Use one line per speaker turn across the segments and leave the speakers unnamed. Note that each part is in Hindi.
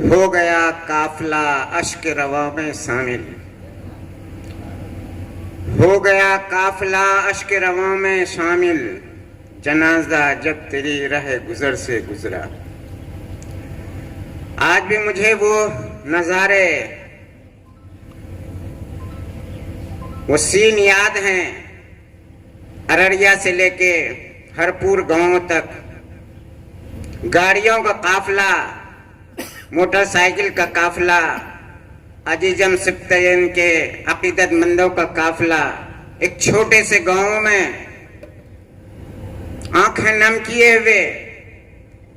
हो गया काफिला अश्क रवा में शामिल, हो गया काफिला अश्क रवा में शामिल, जनाजा जब तेरी रह गुजर से गुजरा। आज भी मुझे वो नज़ारे, वो सीन याद हैं। अररिया से लेके हरपुर गांव तक गाड़ियों का काफिला, मोटरसाइकिल का काफिला, अजीजम सिफ्तैन के अकीदतमंदों का काफिला एक छोटे से गांव में आंखें नम किए हुए,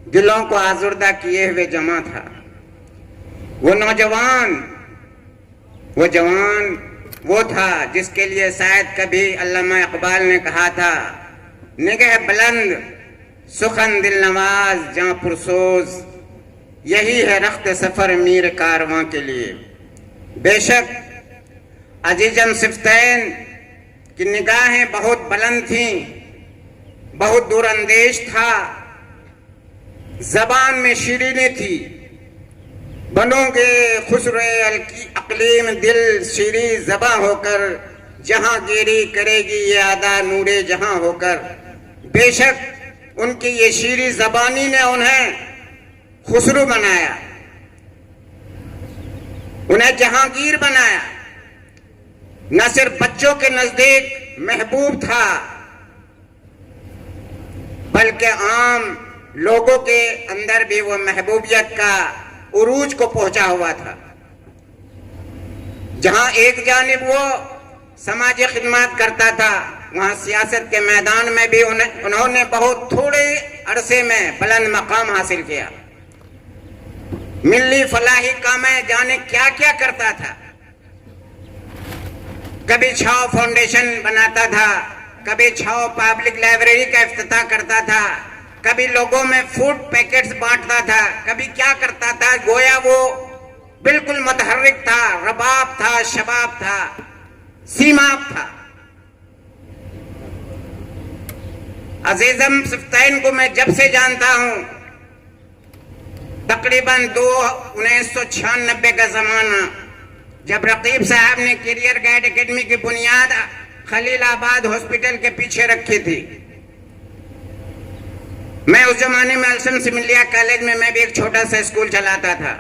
दिलों को आजुर्दा किए हुए जमा था। वो नौजवान, वो जवान वो था जिसके लिए शायद कभी अल्लामा इकबाल ने कहा था, निगाह बुलंद सुखन दिल नवाज जहां पुरसोज, यही है रख्त सफर मीर कारवां के लिए। बेशक अजीजम सिफ्तैन की निगाहें बहुत बुलंद थीं, बहुत दूरअंदेश था, जबान में शीरीनी थी। बनोगे खुसरे अकलीम दिल शीरी जबां होकर, जहां गिरी करेगी ये आदा नूरे जहां होकर। बेशक उनकी ये शीरी जबानी ने उन्हें खुसरू बनाया, उन्हें जहांगीर बनाया। न सिर्फ बच्चों के नजदीक महबूब था, बल्कि आम लोगों के अंदर भी वो महबूबियत का उरूज को पहुंचा हुआ था। जहां एक जानिब वो समाजी खिदमत करता था, वहां सियासत के मैदान में भी उन्होंने बहुत थोड़े अरसे में बुलंद मकाम हासिल किया। मिल्ली फलाही का मैं जाने क्या क्या करता था। कभी छाव फाउंडेशन बनाता था, कभी छाव पब्लिक लाइब्रेरी का इफ्तिताह करता था, कभी लोगों में फूड पैकेट्स बांटता था, कभी क्या करता था, गोया वो बिल्कुल मुतहर्रिक था, रबाब था, शबाब था, सीमाब था। अजीजम सिफ्तैन को मैं जब से जानता हूं, तकरीबन 1996 का जमाना, जब रकीब साहब ने करियर गाइड एकेडमी की बुनियाद खलीलाबाद हॉस्पिटल के पीछे रखी थी। मैं उस जमाने में अलसन सिमलिया कॉलेज में मैं भी एक छोटा सा स्कूल चलाता था।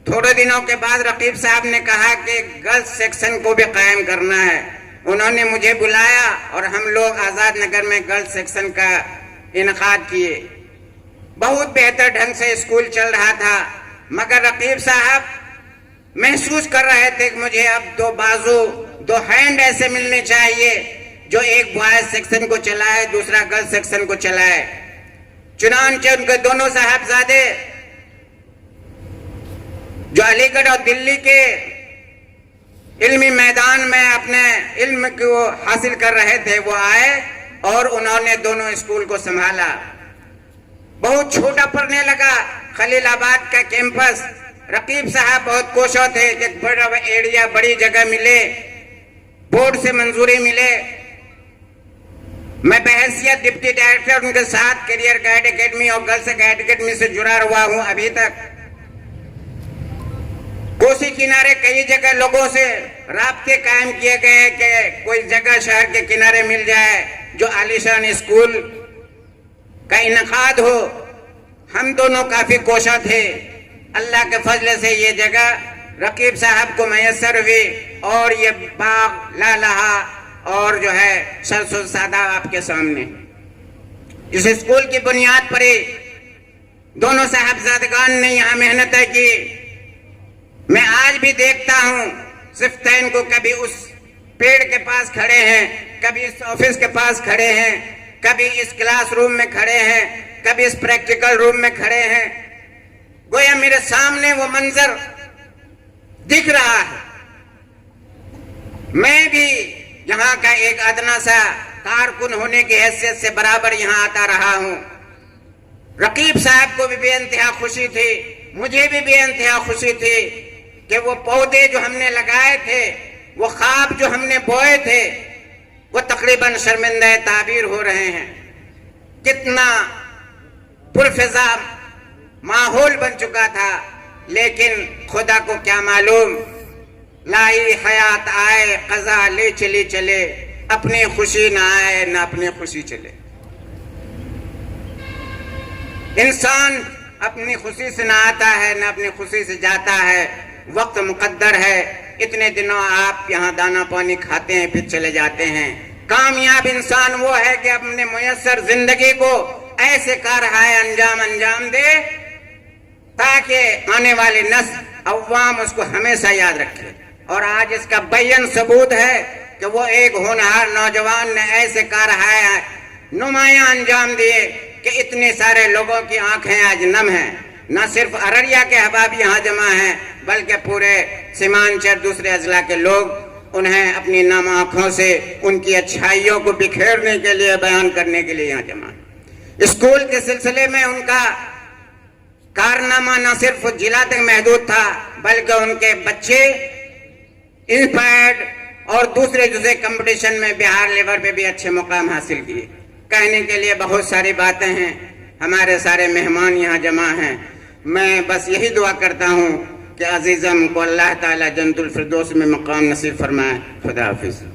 थोड़े दिनों के बाद रकीब साहब ने कहा कि गर्ल्स सेक्शन को भी कायम करना है। उन्होंने मुझे बुलाया और हम लोग आजाद नगर में गर्ल्स सेक्शन का इनकाद किए। बहुत बेहतर ढंग से स्कूल चल रहा था, मगर रकीब साहब महसूस कर रहे थे कि मुझे अब दो बाजू, दो हैंड ऐसे मिलने चाहिए जो एक बॉयज सेक्शन को चलाए, दूसरा गर्ल्स सेक्शन को चलाए। चुनांचे उनके दोनों साहबजादे जो अलीगढ़ और दिल्ली के इल्मी मैदान में अपने इल्म को हासिल कर रहे थे, वो आए और उन्होंने दोनों स्कूल को संभाला। बहुत छोटा पड़ने लगा खलीलाबाद का कैंपस। रकीब साहब बहुत कोशिश थे कि बड़ा एरिया, बड़ी जगह मिले, बोर्ड से मंजूरी मिले। मैं बहैसियत डिप्टी डायरेक्टर उनके साथ करियर गाइड एकेडमी और गर्ल्स गाइड एकेडमी से जुड़ा हुआ हूं अभी तक। कोसी किनारे कई जगह लोगों से राब्ते कायम किए गए कि कोई जगह शहर के किनारे मिल जाए जो आलीशान स्कूल का इनकाद हो। हम दोनों काफी कोशिश थे। अल्लाह के फजल से ये जगह रकीब साहब को मैसर हुई और ये बाग लालहा और जो है सरसों सादा आपके सामने। इस स्कूल की बुनियाद पर ही दोनों साहबजादगान ने यहाँ मेहनत की। मैं आज भी देखता हूँ सिफ्तैन को, कभी उस पेड़ के पास खड़े हैं, कभी इस ऑफिस के पास खड़े हैं, कभी इस क्लासरूम में खड़े हैं, कभी इस प्रैक्टिकल रूम में खड़े हैं। गोया मेरे सामने वो मंजर दिख रहा है। मैं भी यहाँ का एक अदना सा कारकुन होने की हैसियत से बराबर यहाँ आता रहा हूँ। रकीब साहब को भी बेइंतहा खुशी थी, मुझे भी बेइंतहा खुशी थी कि वो पौधे जो हमने लगाए थे, वो ख्वाब जो हमने बोए थे, वो तकरीबन शर्मिंदा ताबीर हो रहे हैं। कितना पुरफिजा माहौल बन चुका था, लेकिन खुदा को क्या मालूम, लाई हयात आए कज़ा ले चली चले, अपनी खुशी ना आए ना अपनी खुशी चले। इंसान अपनी खुशी से ना आता है ना अपनी खुशी से जाता है। वक्त मुकद्दर है। इतने दिनों आप यहाँ दाना पानी खाते हैं फिर चले जाते हैं। कामयाब इंसान वो है कि अपने मुयस्सर जिंदगी को ऐसे कारहाय अंजाम दे ताकि आने वाली नस्ल अव्वाम उसको हमेशा याद रखे। और आज इसका बयान सबूत है कि वो एक होनहार नौजवान ने ऐसे कारहाय नुमाया अंजाम दिए कि इतने सारे लोगों की आंखें आज नम हैं। न सिर्फ अररिया के अहबाब यहाँ जमा हैं, बल्कि पूरे सीमांचल दूसरे अजला के लोग उन्हें अपनी नम आंखों से उनकी अच्छाइयों को बिखेरने के लिए, बयान करने के लिए यहाँ जमा है। स्कूल के सिलसिले में उनका कारनामा न सिर्फ जिला तक महदूद था, बल्कि उनके बच्चे इंस्पायर्ड और दूसरे कंपटीशन में बिहार लेवल पे भी अच्छे मुकाम हासिल किए। कहने के लिए बहुत सारी बातें हैं। हमारे सारे मेहमान यहाँ जमा हैं। मैं बस यही दुआ करता हूँ कि अजीज़म को अल्लाह ताला जन्नतुल फिरदौस में मकाम नसीब फरमाए। खुदा हाफिज़।